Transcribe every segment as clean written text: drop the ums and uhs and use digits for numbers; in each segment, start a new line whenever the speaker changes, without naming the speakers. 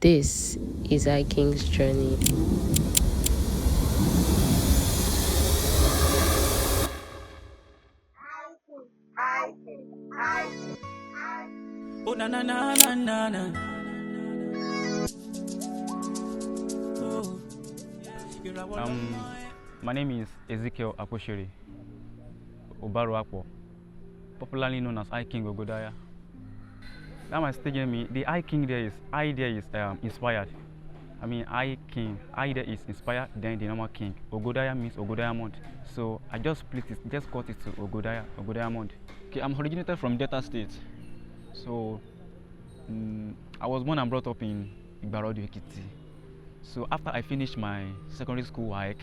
This is Iking's journey.
Oh na na na na na na.
My name is Ezekiel Aposhiri Obaruakpo, popularly known as Iking Ogodia. That my stage name, the Iking there is inspired. I mean Iking, I there is inspired, then the normal king. Ogodia means Ogodia month. So I just split it, just cut it to Ogodia month. Okay, I'm originated from Delta State. So I was born and brought up in Ibarodu, Ekiti. So after I finished my secondary school work,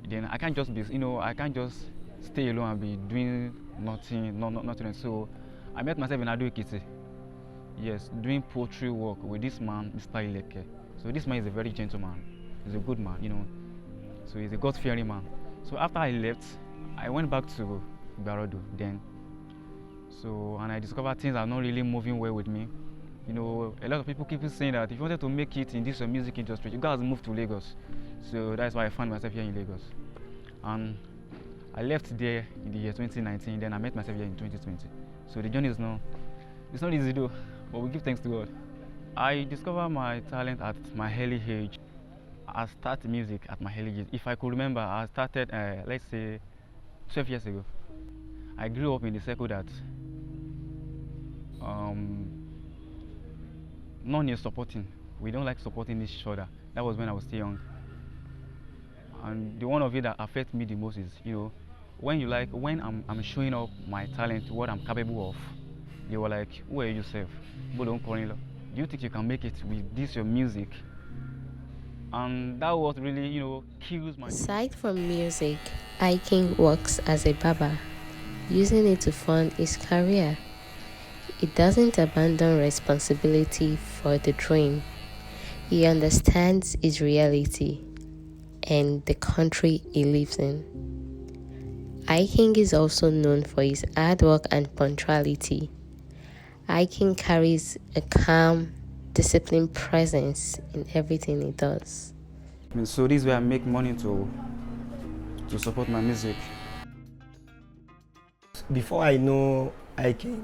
then I can't just be, I can't just stay alone and be doing nothing. So I met myself in Ado Ekiti. Yes, doing poetry work with this man, Mr. Ileke. So this man is a very gentleman. He's a good man, So he's a God-fearing man. So after I left, I went back to Ibarodu then. So, and I discovered things are not really moving well with me. A lot of people keep saying that if you wanted to make it in this music industry, you guys move to Lagos. So that's why I found myself here in Lagos. And I left there in the year 2019, then I met myself here in 2020. So the journey is it's not easy though, but we give thanks to God. I discovered my talent at my early age. I started music at my early age. If I could remember, I started, let's say, 12 years ago. I grew up in the circle that none is supporting. We don't like supporting each other. That was when I was still young. And the one of it that affects me the most is, when I'm showing up my talent, what I'm capable of, they were like, who are you yourself? Do you think you can make it with this your music? And that was really, kills my...
Aside from music, Iking works as a barber, using it to fund his career. He doesn't abandon responsibility for the dream. He understands his reality and the country he lives in. Iking is also known for his hard work and punctuality. Iking carries a calm, disciplined presence in everything he does.
So this way I make money to support my music.
Before I know Iking,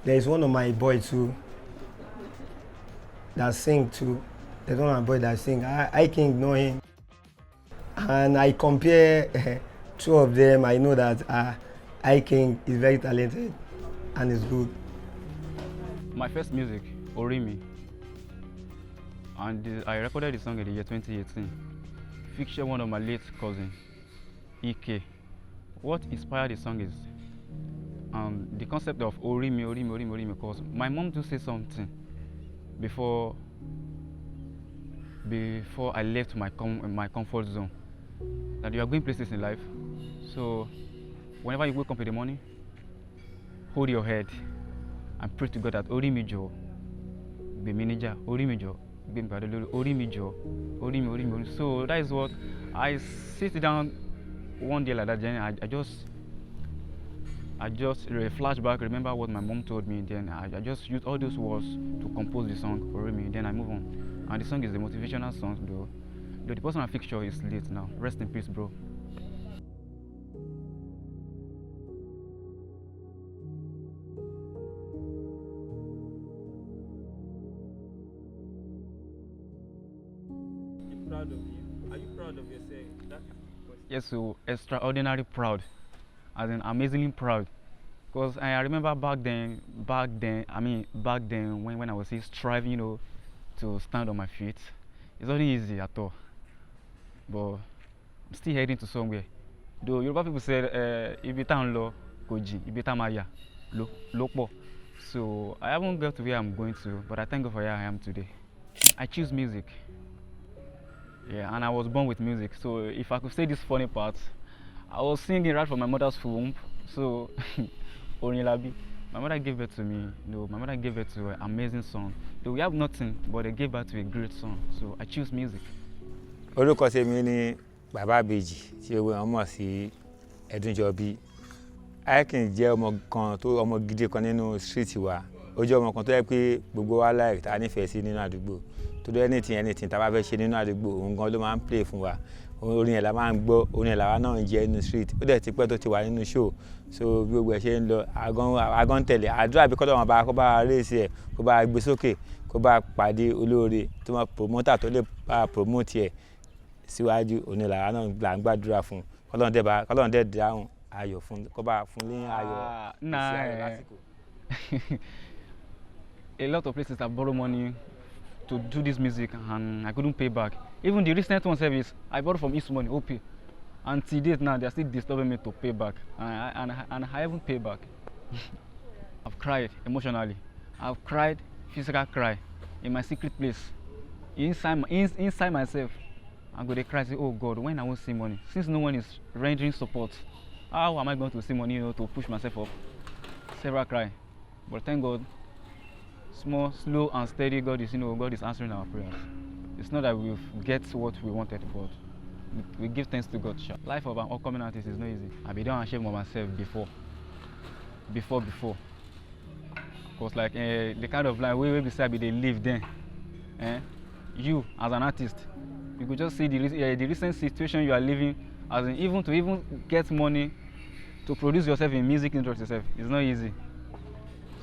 there is one of my boys too that sing too. There's one of my boys that sing. Iking know him, and I compare two of them. I know that Iking is very talented and is good.
My first music, Orimi, and I recorded the song in the year 2018. Featured one of my late cousins, Iking. What inspired the song is the concept of Orimi, because my mom do say something before I left my comfort zone, that you are going places in life. So whenever you wake up in the morning, hold your head and pray to God that Orimijo be manager, Orimijo be Orimijo, Orimi. So that is what I sit down one day like that. Then I just flashback, remember what my mom told me. Then I just used all those words to compose the song Orimi. Then I move on, and the song is a motivational song though. The person I feature is late now. Rest in peace, bro.
Proud of you? Are you proud of yourself? That's the question.
Yes, so extraordinarily proud, as in amazingly proud, because I remember back then when I was still striving, to stand on my feet. It's not easy at all, but I'm still heading to somewhere. Though Yoruba people said, "Ibi ta nlo koji, ibi ta maya lopo." So I haven't got to where I'm going to, but I thank God for where I am today. I choose music. Yeah, and I was born with music. So if I could say this funny part, I was singing right from my mother's womb. So Orinilabi, my mother gave birth to me. My mother gave birth to an amazing son. Though we have nothing, but they gave birth to a great son. So I choose music.
Orúkọ tèmi ni Bàbá Ìbejì tí owó wọn mọ̀ sí Ẹdúnjọbí. Iking jẹ́ ọmọ gidi kan nínú street wa. ó jẹ́ ọmọ kan tó yẹ pé gbogbo wa like tá nífẹ̀ẹ́ sí nínú àdúgbò tó dé anything tá bá fẹ́ ṣe nínú àdúgbò òun gan ló máa ń play fún wa orin ẹ̀ la máa ń gbọ́ orin ẹ̀ làwa náà ń jẹ́ nínú street ó dẹ̀ ti pẹ́ tó ti wà nínú show so gbogbo ẹ̀ ṣe ń lọ agán tẹ̀lé àdúrà bí kọ́lọ́ wọn bá kó bá raise ẹ̀ kó bá gbé sókè kó bá pàdé olóore tó máa promoter tó lè bá promote ẹ̀ síwájú òun làwa náà là ń gbàdúrà fún kọ́lọ́run dẹ̀ dáhùn ayọ̀ fún kó bá fún ní ayọ̀ ìsí ayọ̀ lásìkò.
A lot of places have borrowed money to do this music and I couldn't pay back. Even the recent one service, I borrowed from East Money, OP. And till date now, they are still disturbing me to pay back. And I haven't paid back. I've cried emotionally. I've cried physical cry in my secret place. Inside myself, I'm going to cry, say, oh God, when I won't see money? Since no one is rendering support, how am I going to see money, to push myself up? Several cry. But thank God, small, slow and steady, God is answering our prayers. It's not that we'll get what we wanted, but we give thanks to God. Life of an upcoming artist is not easy. I be done ashamed of myself before. Cause like the kind of life we beside they live then. You as an artist, you could just see the recent situation you are living, as in even to get money to produce yourself in music industry itself, it's not easy.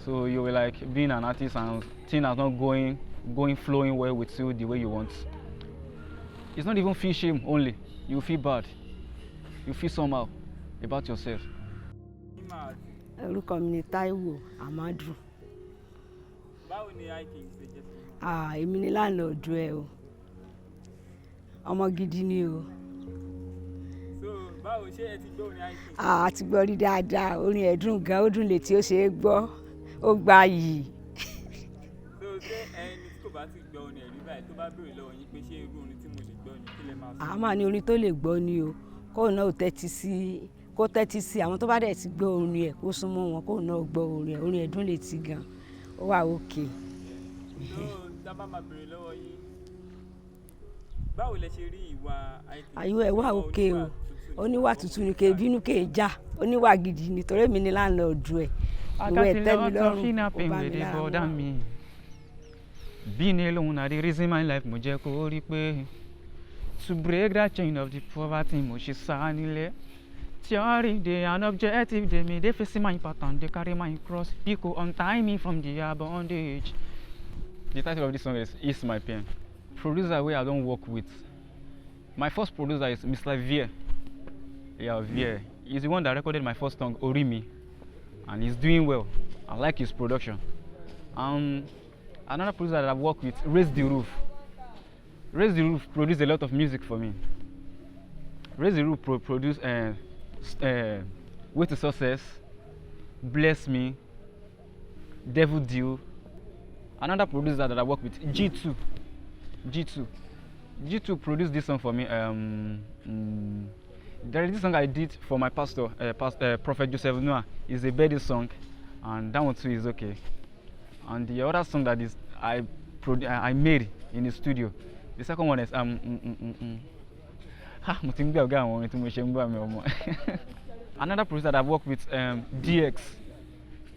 So you were like being an artist and things are not flowing well with you the way you want. It's not even feel shame only. You feel bad. You feel somehow about yourself.
Orúkọ mi ni Táíwò Amadu.
Báwo ni Iking ṣe jẹ́ fún mi?
Èmi ni láńlọ́ọ̀dù ẹ o. Ọmọ gidi ni o.
So báwo ṣé ẹ ti gbọ́ orin Iking?
A ti gbọ́ rí dáadáa. Orin ẹ̀ dùn gan, ó dùn létí ó ṣe é gbọ́. Ó gba yìí.
So ṣé ẹni tí kò bá ti gbọ́ orin ẹ̀ rí báyìí tó bá béèrè lọ́wọ́ yín pé ṣé irú orin tí mo lè gbọ́ ni kí lẹ máa sọ?
A máa ní orin tó lè gbọ́ ni o. Kóun náà kó tẹ́tí sí àwọn tó bá dẹ̀ ti gbọ́ orin ẹ̀ kó súnmọ́ wọn kóun náà gbọ́ orin ẹ̀ dùn létí gan. Ó wà òkè.
So dábàá máa béèrè lọ́wọ́ yín. Báwo lẹ ṣe rí ìwà Iking?
Àyù ẹ̀ wà òkè o. Oníwà tútù ni kè bínú kè já. Oníwà gidi ni torí èmi ni láńlọ́ọ̀dù ẹ̀. Ìwé ẹ̀ tẹ́ mi lọ́rùn, ó bá mi lára mọ́.
Being alone na the reason my life mo jẹ́ kó rí pé to break that chain of the poverty mo ṣe sá nílé. Theory dey an objective dey me dey face my pattern dey carry my cross. People untie me from the bondage. The title of this song is Ease My Pain. Producer wey I don work with. My first producer is Mr. Vier. Yeah, Vier. He's the one that recorded my first song Orimi, and he's doing well. I like his production. Another producer that I've worked with, Raise the Roof. Raise the Roof produced a lot of music for me. Raise the Roof produced Way to Success, Bless Me, Devil Deal. Another producer that I work with, G2. G2 produced this song for me. There is this song I did for my pastor, Prophet Joseph Noah. It's a birthday song, and that one too is okay. And the other song that is I made in the studio, the second one is Another producer that I've worked with, DX.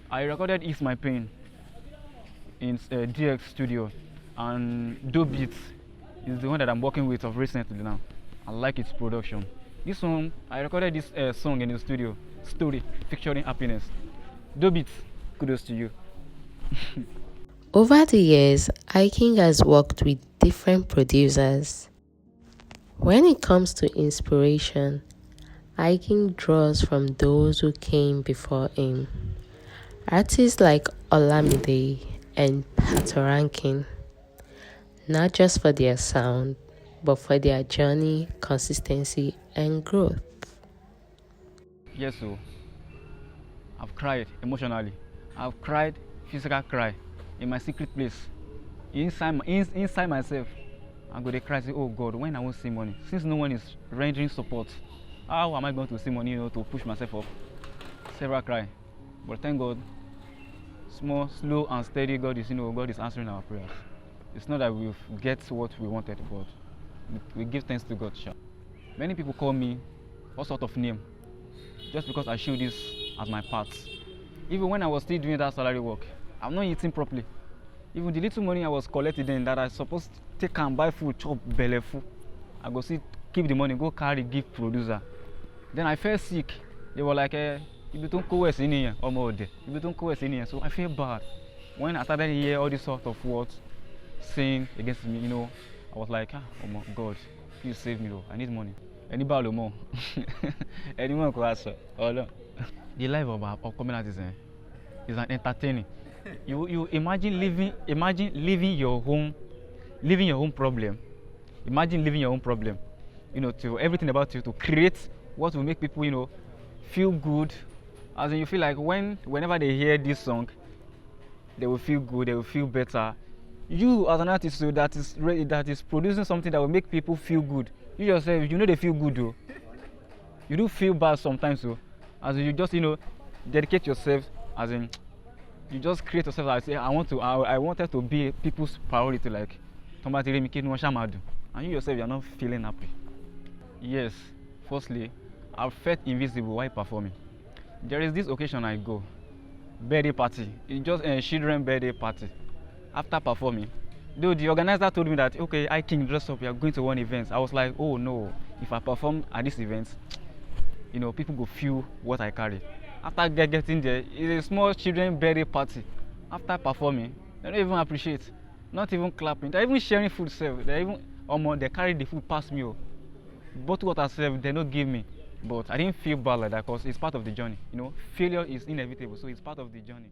I recorded Ease My Pain in DX studio, and Dope Beats is the one that I'm working with of recently now. I like its production. This one, I recorded this song in the studio, Story, featuring Happiness. Dope Beats, kudos to you.
Over the years, Iking has worked with different producers. When it comes to inspiration, Iking draws from those who came before him. Artists like Olamide and Patoranking, not just for their sound, but for their journey, consistency, and growth.
Yes, so I've cried emotionally. I've cried physical cry in my secret place. Inside myself, I'm going to cry, say, oh God, when I won't see money? Since no one is rendering support, how am I going to see money, to push myself up? Several cry. But thank God, small, slow and steady, God is answering our prayers. It's not that we'll get what we wanted, but we give thanks to God. Many people call me all sort of name just because I show this as my part. Even when I was still doing that salary work, I'm not eating properly. Even the little money I was collecting then that I supposed to take and buy food, chop belle full, I go see keep the money, go carry, give producer. Then I felt sick. They were like, you don't go west in here, or you don't go west in here. So I feel bad. When I started to hear all these sort of words saying against me, I was like, oh my God, please save me though. I need money. Anybody more? Anyone could ask. Oh no. The life of communities is an entertaining. You imagine living your own problem. Imagine living your own problem. To everything about you to create what will make people, feel good. As in, you feel like whenever they hear this song, they will feel good, they will feel better. You as an artist that is producing something that will make people feel good. You yourself, they feel good though. You do feel bad sometimes though. As in, you just dedicate yourself, as in you just create yourself. I say I wanted to be people's priority, like and you yourself, you're not feeling happy. Yes, firstly, I felt invisible while performing. There is this occasion I go, birthday party. It's just a children birthday party. After performing, though the organizer told me that okay, Iking dress up, we are going to one event. I was like, oh no, if I perform at this event, people go feel what I carry. After getting there, it's a small children birthday party. After performing, they don't even appreciate, not even clapping. They're even sharing food self. They carry the food past me. Bottle water self, they don't give me. But I didn't feel bad like that because it's part of the journey. Failure is inevitable, so it's part of the journey.